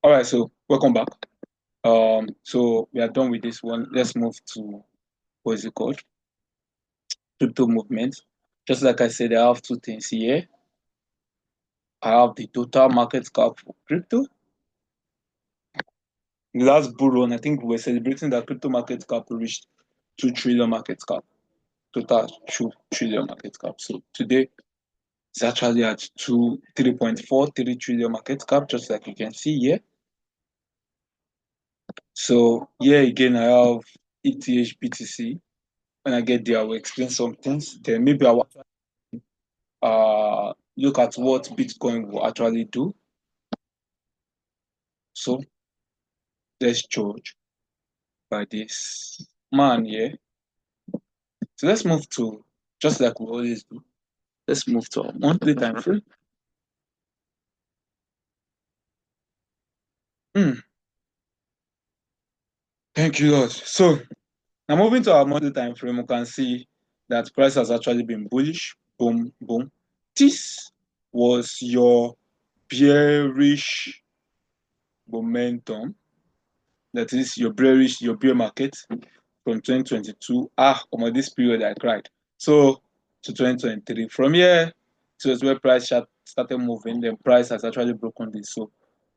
All right, so welcome back. So we are done with this one. Let's move to what is it called? Crypto movement. Just like I said, I have two things here. I have the total market cap for crypto. The last bull run, I think we were celebrating that crypto market cap reached 2 trillion market cap. Total 2 trillion market cap. So today it's actually at 3.43 trillion market cap, just like you can see here. So here again, I have ETH BTC. When I get there, I will explain some things. Then maybe I will look at what Bitcoin will actually do. So let's judge by this man here. So let's move to, just like we always do, let's move to our monthly time frame. Thank you, Lord. So now moving to our monthly time frame, we can see that price has actually been bullish. Boom, boom. This was your bearish momentum. That is your bear market from 2022. This period I cried. So to 2023. From here, it was where price started moving. Then price has actually broken this. So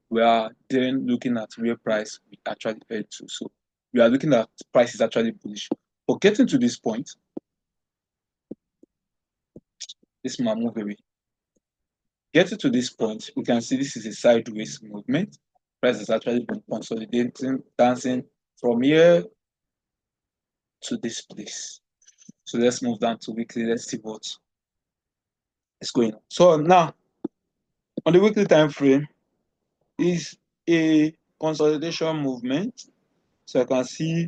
we are then looking at where price we actually head to. So we are looking at price is actually bullish. But getting to this point, this might move away. Getting to this point, we can see this is a sideways movement. Price has actually been consolidating, dancing from here to this place. So let's move down to weekly. Let's see what is going on. So now, on the weekly time frame, is a consolidation movement. So I can see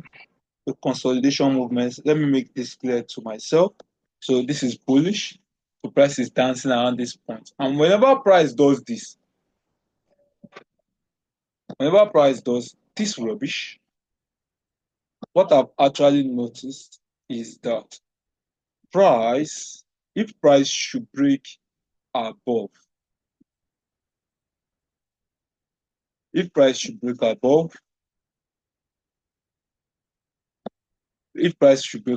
the consolidation movements. Let me make this clear to myself. So this is bullish. The price is dancing around this point. And whenever price does this rubbish, what I've actually noticed is that if price should break above, if price should break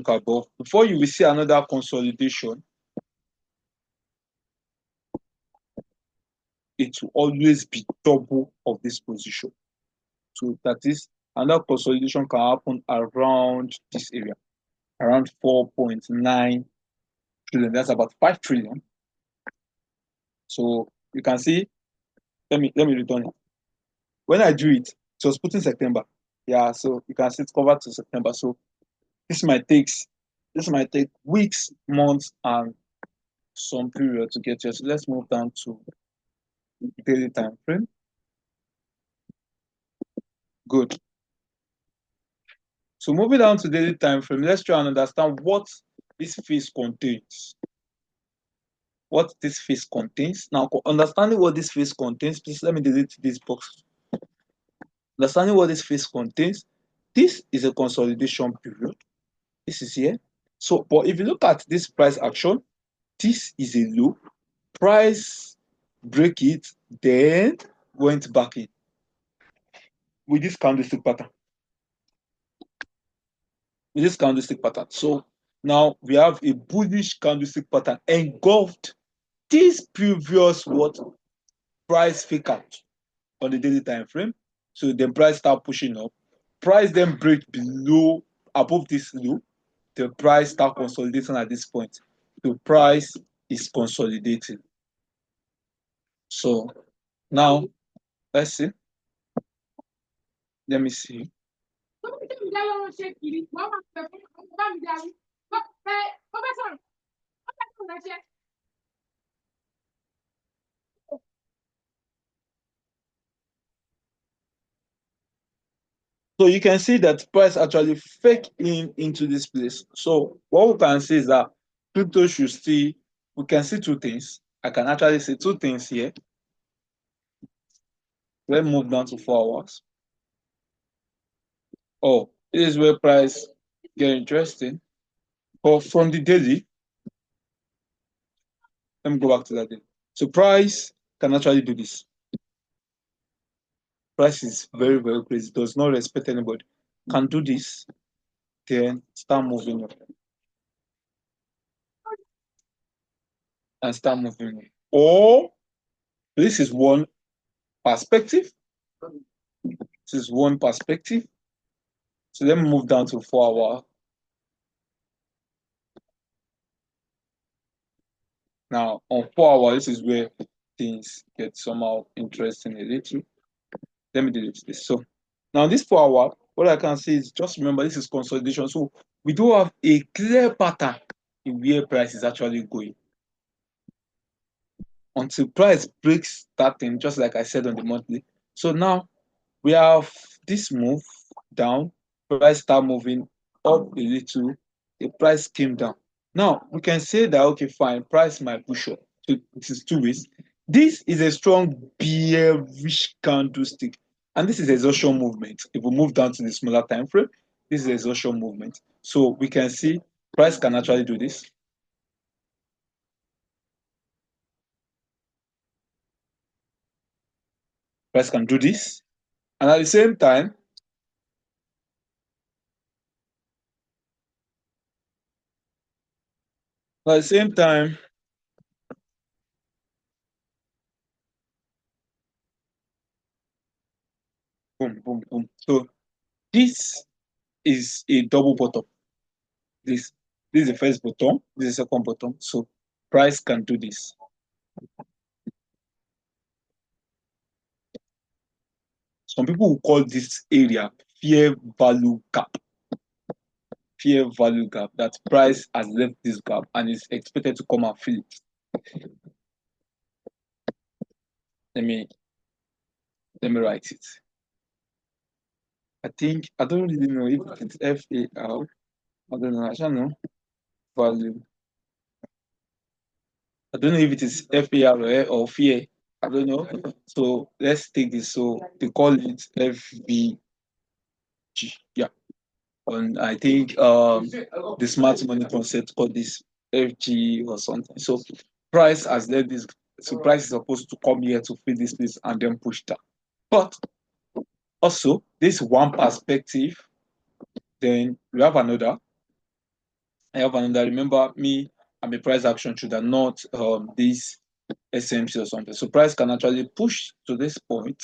above, before you will see another consolidation, it will always be double of this position. So that is, another consolidation can happen around this area, around 4.9 trillion. That's about 5 trillion. So you can see, let me return it. When I do it, it was put in September. Yeah, so you can see it's covered to September. So this might take weeks, months, and some period to get here. So let's move down to daily time frame. Good. So moving down to daily time frame, let's try and understand what this phase contains. What this phase contains. Now, understanding what this phase contains, please let me delete this box. Understanding what this phase contains, this is a consolidation period. This is here. So, but if you look at this price action, this is a low. Price break it, then went back in with this candlestick pattern. So now we have a bullish candlestick pattern engulfed this previous price fake out on the daily time frame. So the price start pushing up. Price then break above this low. The price start consolidating at this point. The price is consolidating. So now let's see. Let me see. So you can see that price actually fake into this place. So what we can see is that crypto should still, we can see two things. I can actually see two things here. Let's move down to 4 hours. Oh, this is where price get interesting. But from the daily, let me go back to that day. So price can actually do this. Price is very, very crazy. Does not respect anybody. Can do this, then start moving up and start moving up. Or this is one perspective. This is one perspective. So let me move down to 4 hour. Now on 4 hour, this is where things get somehow interesting a little. Let me delete this. So now this 4 hour, what I can see is just remember this is consolidation. So we do have a clear pattern in where price is actually going. Until price breaks that thing, just like I said on the monthly. So now we have this move down, price start moving up a little, the price came down. Now we can say that okay, fine, price might push up. So it is two ways. This is a strong bearish candlestick, and this is exhaustion movement. If we move down to the smaller time frame, this is exhaustion movement. So we can see price can actually do this. Price can do this, and at the same time, at the same time, boom, boom, boom. So this is a double bottom. This this is the first bottom, this is the second bottom. So price can do this. Some people will call this area fair value gap. Fair value gap. That price has left this gap and is expected to come and fill it. Let me write it. I don't really know if it's FAR. I don't know. I don't know. Value. I don't know if it is FAR or fear. I don't know. So let's take this. So they call it FVG. Yeah. And I think the smart money concept called this FG or something. So price has led this. So price is supposed to come here to fill this place and then push down. But also, this one perspective. Then we have another. I have another. Remember me, I'm a price action trader, not this SMC or something. So price can actually push to this point,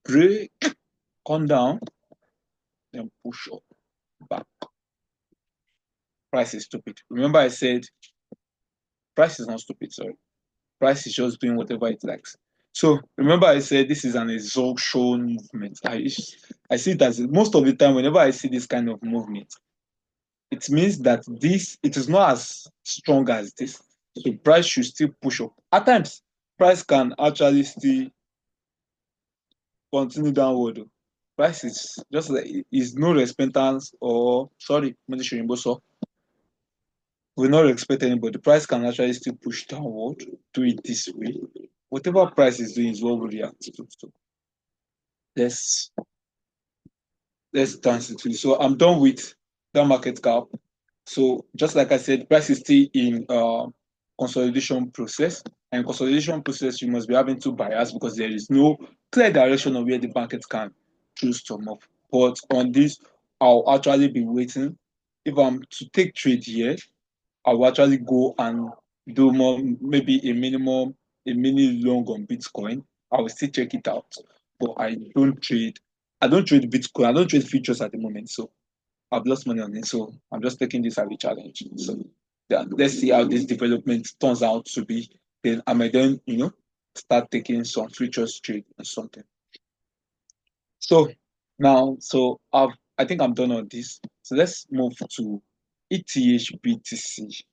break, come down, then push up back. Price is stupid. Remember I said price is not stupid, sorry. Price is just doing whatever it likes. So remember I said this is an exhaustion movement. I see it as most of the time whenever I see this kind of movement, it means that it is not as strong as this. So price should still push up. At times, price can actually still continue downward. Price is just like is no repentance or sorry, so will not expect anybody. Price can actually still push downward. Do it this way. Whatever price is doing is what we react to. So let's dance it with. So I'm done with that market cap. So just like I said, price is still in consolidation process. And consolidation process, you must be having two buyers because there is no clear direction of where the market can choose to move. But on this, I'll actually be waiting. If I'm to take trade here, I will actually go and do more, maybe a minimum, a mini long on Bitcoin. I will still check it out. But I don't trade Bitcoin, I don't trade futures at the moment. So I've lost money on it. So I'm just taking this as a challenge. So yeah, let's see how this development turns out to be. Then I might then, start taking some futures trade or something. So now, I think I'm done on this. So let's move to ETH BTC.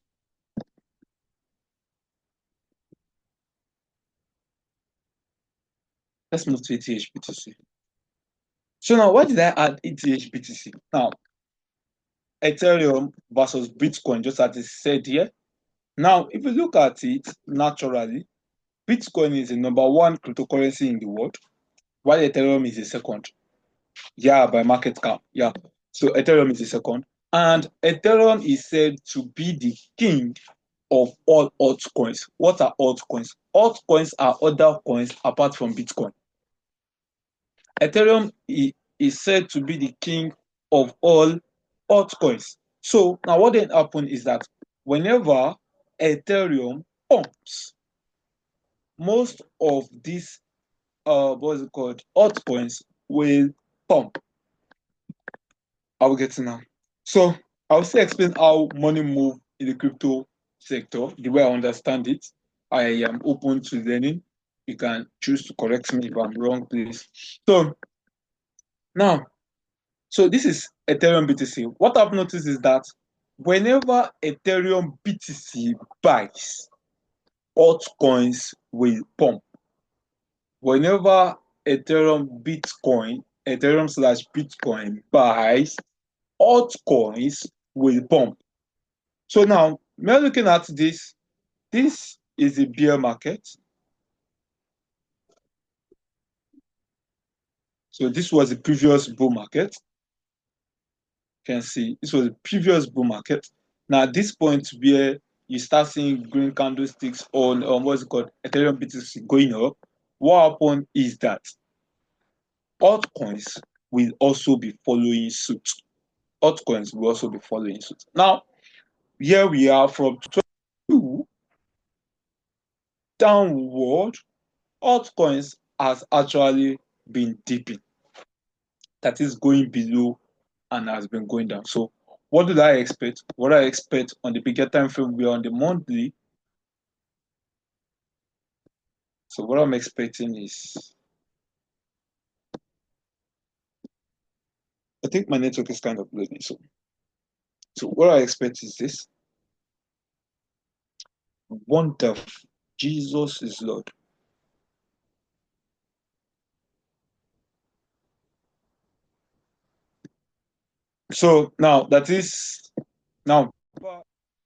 Let's move to ETH BTC. So now, why did I add ETH BTC? Now, Ethereum versus Bitcoin, just as it said here. Now, if you look at it naturally, Bitcoin is the number one cryptocurrency in the world, while Ethereum is the second. Yeah, by market cap. Yeah. So Ethereum is the second. And Ethereum is said to be the king of all altcoins. What are altcoins? Altcoins are other coins apart from Bitcoin. Ethereum is said to be the king of all altcoins. So now what then happens is that whenever Ethereum pumps, most of these what's it called, altcoins will pump. I will get to now. So I'll still explain how money move in the crypto sector, the way I understand it. I am open to learning. You can choose to correct me if I'm wrong, please. So now, so this is Ethereum BTC. What I've noticed is that whenever Ethereum BTC buys, altcoins will pump. Whenever Ethereum slash Bitcoin buys, altcoins will pump. So now, we're looking at this. This is a bear market. So this was the previous bull market. You can see this was the previous bull market. Now, at this point where you start seeing green candlesticks on what's it called, Ethereum BTC going up, what happened is that altcoins will also be following suit. Altcoins will also be following suit. Now, here we are from 22 downward, altcoins has actually been dipping. That is going below and has been going down. So what did I expect? What I expect on the bigger time frame, we are on the monthly. So what I'm expecting is, I think my network is kind of lagging. So what I expect is this. Wonderful. Jesus is Lord. So now that is now I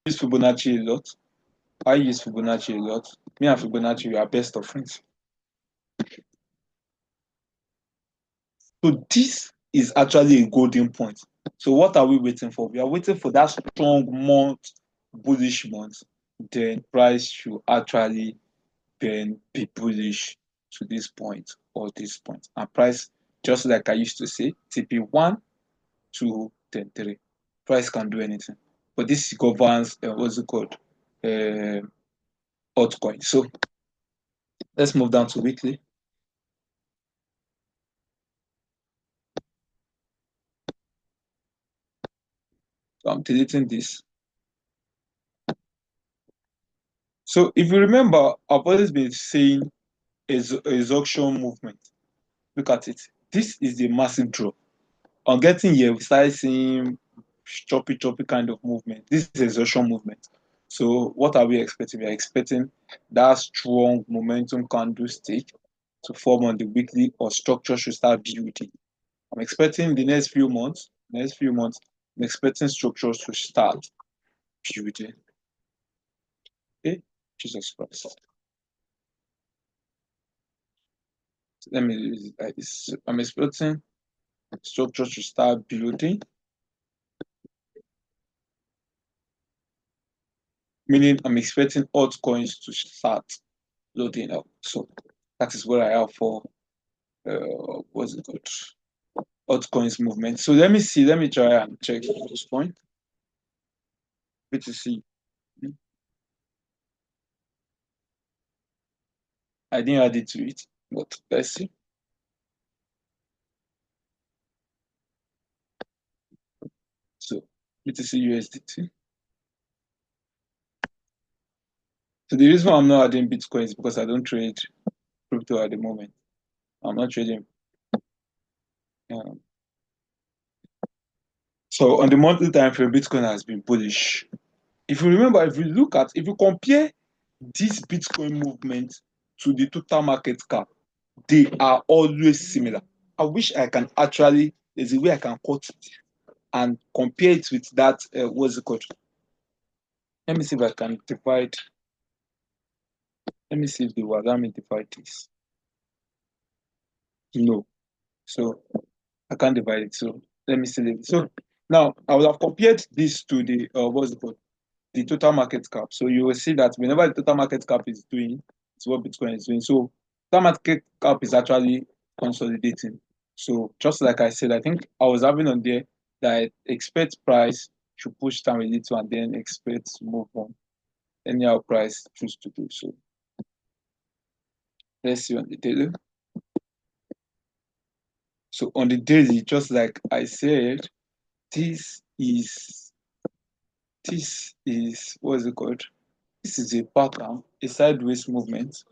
use Fibonacci a lot. I use Fibonacci a lot. Me and Fibonacci, we are best of friends. So this is actually a golden point. So what are we waiting for? We are waiting for that strong month, bullish month. Then price should actually then be bullish to this point or this point. And price, just like I used to say, TP1, 2, then 3. Price can do anything. But this governs what's it called? Altcoin. So let's move down to weekly. So I'm deleting this. So if you remember, I've always been saying exhaustion movement. Look at it. This is the massive drop. On getting here, we start seeing choppy kind of movement. This is exhaustion movement. So what are we expecting? We are expecting that strong momentum candlestick to form on the weekly, or structure should start building. I'm expecting the next few months, I'm expecting structures to start building. Okay, Jesus Christ. Let me use it like this. I'm expecting structures to start building, meaning I'm expecting altcoins to start loading up. So that is what I have for what's it called? Altcoins movement. So let me see. Let me try and check this point. BTC. I didn't add it to it, but let's see. So BTC USDT. So the reason why I'm not adding Bitcoin is because I don't trade crypto at the moment. I'm not trading. So on the monthly time frame, Bitcoin has been bullish. If you remember, if you compare this Bitcoin movement to the total market cap, they are always similar. I wish I can actually, there's a way I can cut it and compare it with that, what's it called? Let me see if I can divide. Let me see if they will allow me divide this. No. So I can't divide it. So let me see. So now I will have compared this to the, what's it called? the total market cap. So you will see that whenever the total market cap is doing, it's what Bitcoin is doing. So total market cap is actually consolidating. So just like I said, I think I was having on there that I expect price should push down a little and then expect to move on. Anyhow price choose to do so. Let's see on the daily. So on the daily, just like I said, this is what is it called? This is a pattern, a sideways movement.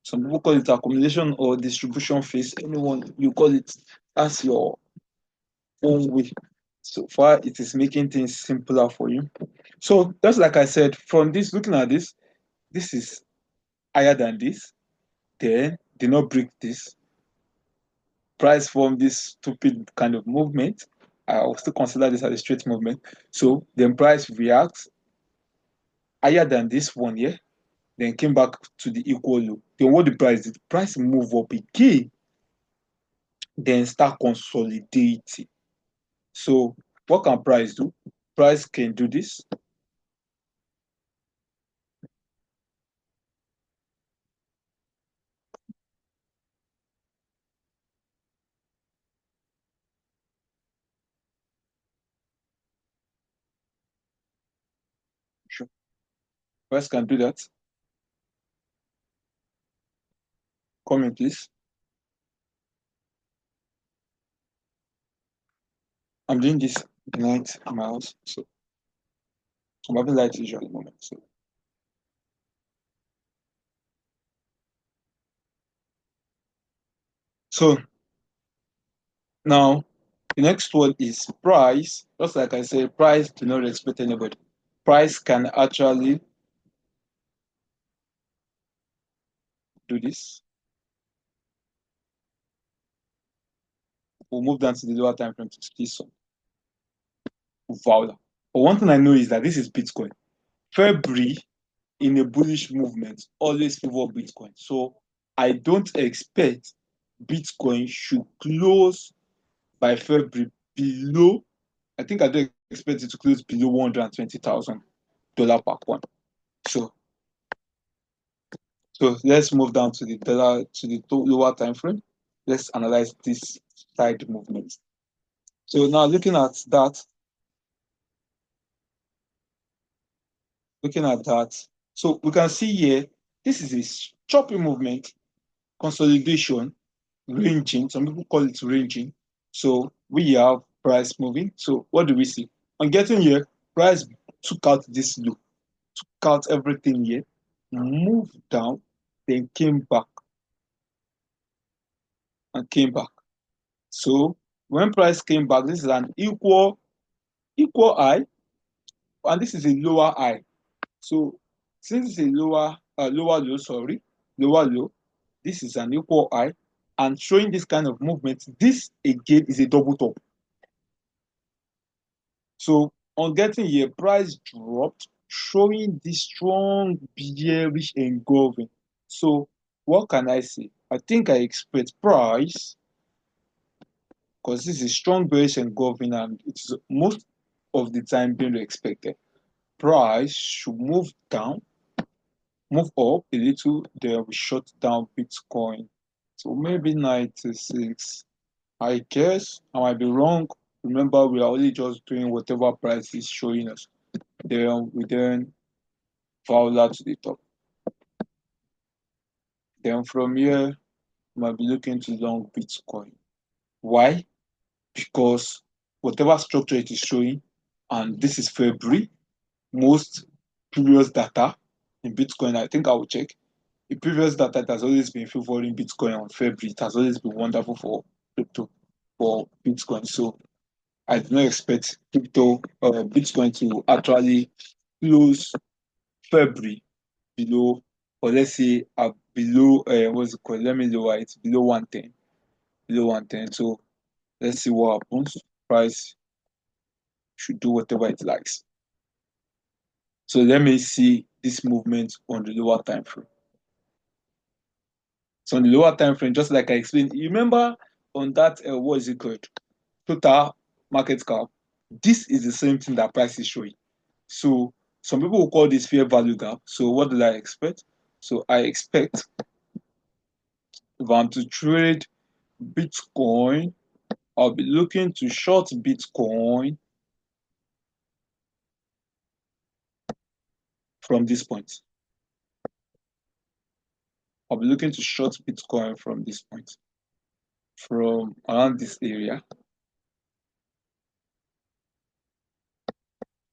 Some people call it accumulation or distribution phase. Anyone you call it, as your own way. So far, it is making things simpler for you. So just like I said, from this, looking at this, this is higher than this. Then did not break this. Price form this stupid kind of movement. I will still consider this as a straight movement. So then price reacts higher than this one here, then came back to the equal low. Then what the price did? The price move up again, then start consolidating. So what can price do? Price can do this. Sure. Price can do that. Come in, please. I'm doing this night in my house, so I'm having light issue at the moment. So now the next one is price. Just like I said, price do not respect anybody. Price can actually do this. We'll move down to the lower time frame to see some Fowler. But one thing I know is that this is Bitcoin. February in a bullish movement always favor Bitcoin. So I don't expect Bitcoin should close by February below. I think I don't expect it to close below $120,000 per coin. So let's move down to the dollar to the lower time frame. Let's analyze this side movement. So now looking at that, so we can see here this is a choppy movement, consolidation, ranging. Some people call it ranging. So we have price moving. So what do we see? On getting here, price took out this low, took out everything here, moved down, then came back and came back. So when price came back, this is an equal high, and this is a lower high. So since it's a lower low, lower low, this is an equal high, and showing this kind of movement, this again is a double top. So on getting here, price dropped, showing this strong bearish engulfing. So what can I say? I think I expect price, because this is strong bearish engulfing and it's most of the time being expected. Price should move down, move up a little, then we shut down Bitcoin. So maybe 96. I guess I might be wrong. Remember, we are only just doing whatever price is showing us. Then we then Fowler to the top. Then from here, we might be looking to long Bitcoin. Why? Because whatever structure it is showing, and this is February, most previous data in Bitcoin, I think I will check. The previous data it has always been favoring Bitcoin on February. It has always been wonderful for crypto, for Bitcoin. So I do not expect Bitcoin to actually close February below, or let's say below, what's it called? Let me lower it below 110. Below 110. So let's see what happens. Price should do whatever it likes. So let me see this movement on the lower time frame. So on the lower time frame, just like I explained, you remember on that what is it called? Total market cap. This is the same thing that price is showing. So some people will call this fair value gap. So what did I expect? So I expect if I'm to trade Bitcoin, I'll be looking to short Bitcoin from this point. I'll be looking to short Bitcoin from this point, from around this area.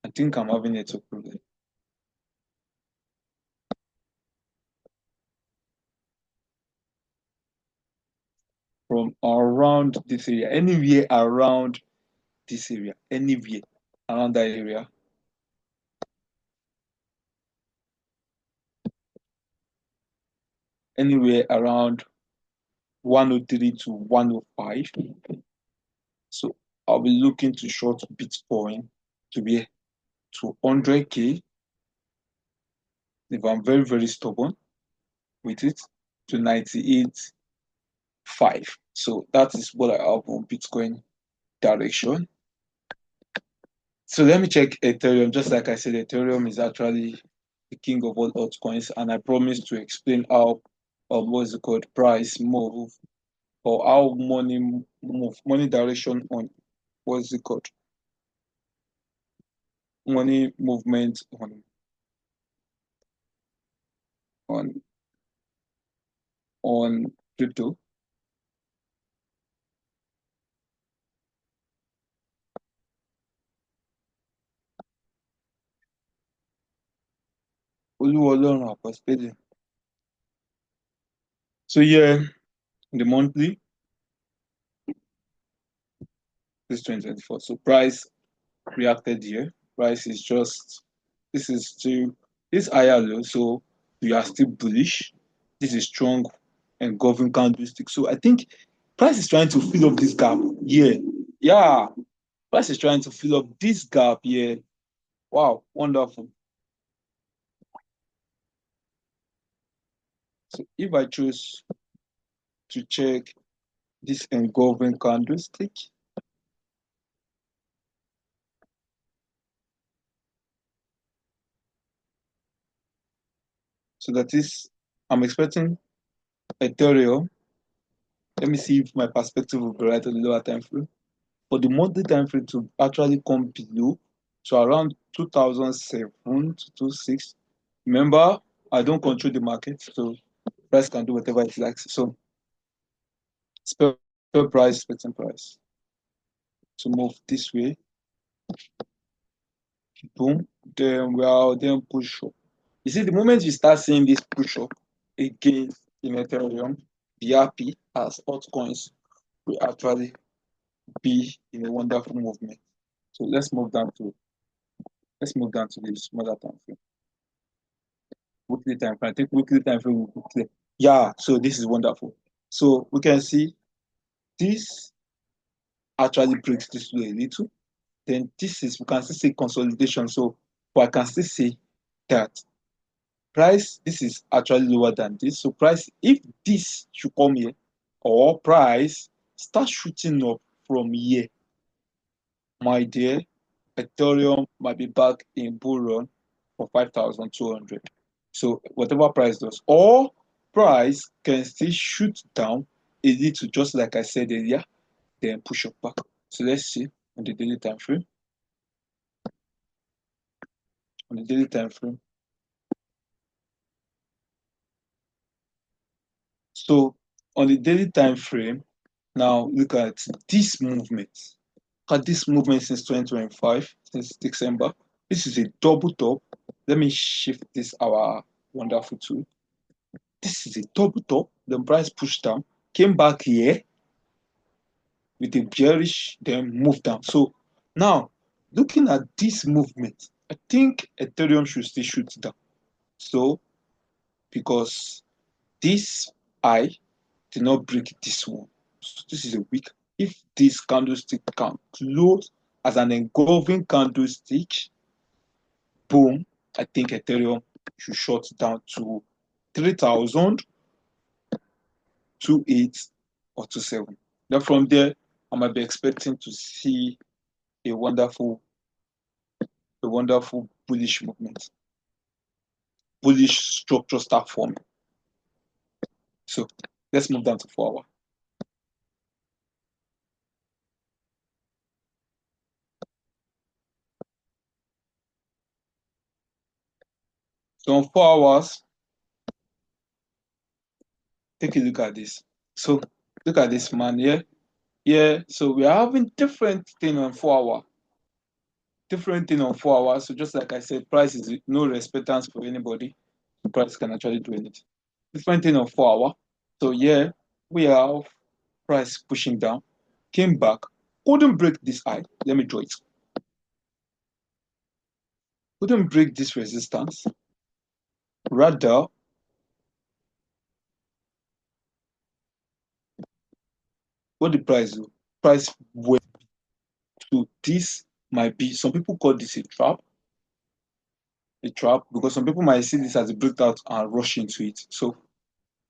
I think I'm having a network problem. From around this area, anywhere around this area, anywhere around that area. Anywhere around 103 to 105. So I'll be looking to short Bitcoin to be to 100K if I'm very, very stubborn with it, to 98.5. So that is what I have on Bitcoin direction. So let me check Ethereum. Just like I said, Ethereum is actually the king of all altcoins, and I promised to explain how what's it called, price move, or how money move, money direction on what's it called, money movement on on crypto. Olúwa Ọlọ́run àpọ́stélì. So yeah, the monthly is 2024. So price reacted here. Price is just, this is still, this higher low, so we are still bullish. This is strong and government candlestick. So I think price is trying to fill up this gap. Yeah. Price is trying to fill up this gap here. Wow, wonderful. So if I choose to check this engulfing candlestick, so that is, I'm expecting Ethereum. Let me see if my perspective will be right on the lower time frame. For the monthly time frame to actually come below to around 2007 to 26. Remember, I don't control the market, so price can do whatever it likes. So spell price, expecting price to move this way. Boom. Then then push up. You see, the moment you start seeing this push up again in Ethereum, be happy as altcoins will actually be in a wonderful movement. So let's move down to the smaller time frame. Weekly time frame. I think weekly time frame will be clear. Yeah, so this is wonderful. So we can see this actually breaks this way a little. Then this is, we can still say consolidation. So but I can still say that price, this is actually lower than this. So price, if this should come here, or price start shooting up from here, my dear, Ethereum might be back in bull run for 5,200. So whatever price does, or price can still shoot down a little, just like I said earlier, then push up back. So let's see on the daily time frame. On the daily time frame. So on the daily time frame, now look at this movement. Look at this movement since 2025, since December. This is a double top. Let me shift this, our wonderful tool. This is a double top. The price pushed down, came back here with a bearish, then moved down. So now, looking at this movement, I think Ethereum should still shoot down. So, because this high did not break this one. So this is a weak. If this candlestick can close as an engulfing candlestick, boom, I think Ethereum should shut down to 3,028 or 27. Then from there, I might be expecting to see a wonderful bullish movement. Bullish structure start forming. So let's move down to 4 hour. So on 4 hours, take a look at this. So look at this man here. Yeah, so we are having different thing on 4 hour. Different thing on 4 hours. So just like I said, price is no respectance for anybody. The price can actually do anything. Different thing on 4 hour. So yeah, we have price pushing down, came back, couldn't break this high. Let me draw it. Couldn't break this resistance. Rather, what the price do? Price went to this might be, some people call this a trap, because some people might see this as a breakout and rush into it. So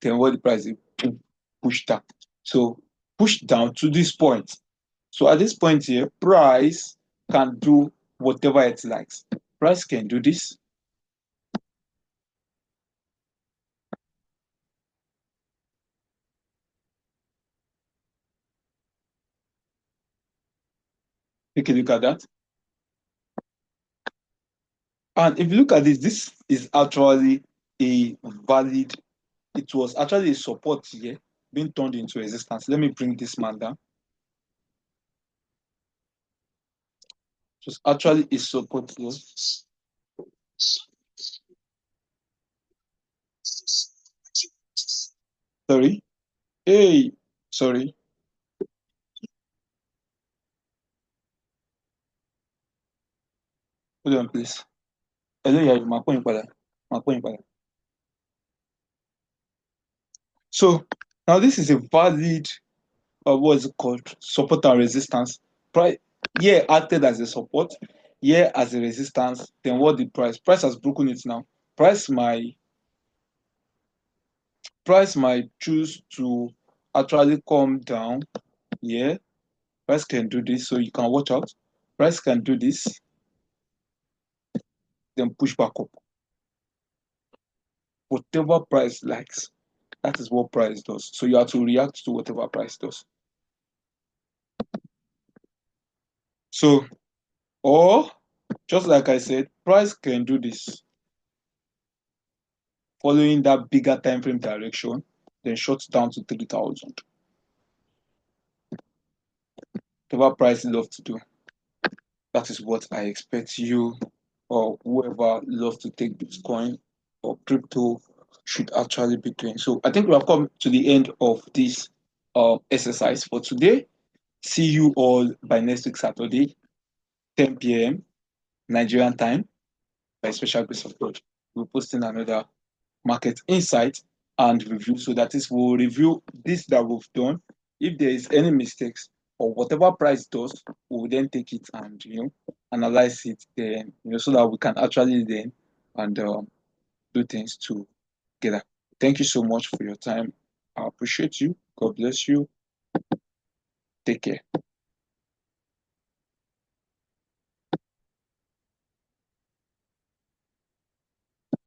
then what the price is, push down. So push down to this point. So at this point here, price can do whatever it likes. Price can do this. Take a look at that. And if you look at this is actually a valid, it was actually a support here being turned into resistance. Let me bring this man down. It was actually a support here. Sorry. Hey, sorry. Hold on, please. Hello, yeah, my point, padà. My point, padà. So now this is a valid, what is it called? Support and resistance. Price here acted as a support, here as a resistance. Then what the price? Price has broken it now. Price might choose to actually come down here. Price can do this, so you can watch out. Price can do this, then push back up. Whatever price likes, that is what price does. So you have to react to whatever price does. So, or just like I said, price can do this, following that bigger time frame direction, then short down to 3,000. Whatever price love to do, that is what I expect you or whoever loves to take Bitcoin or crypto should actually be doing. So I think we have come to the end of this exercise for today. See you all by next week, Saturday, 10 p.m. Nigerian time, by special grace of God. We're posting another market insight and review. So that is, we'll review this that we've done. If there is any mistakes or whatever price does, we'll then take it and analyze it then, so that we can actually then and do things together. Thank you so much for your time. I appreciate you. God bless you. Take care.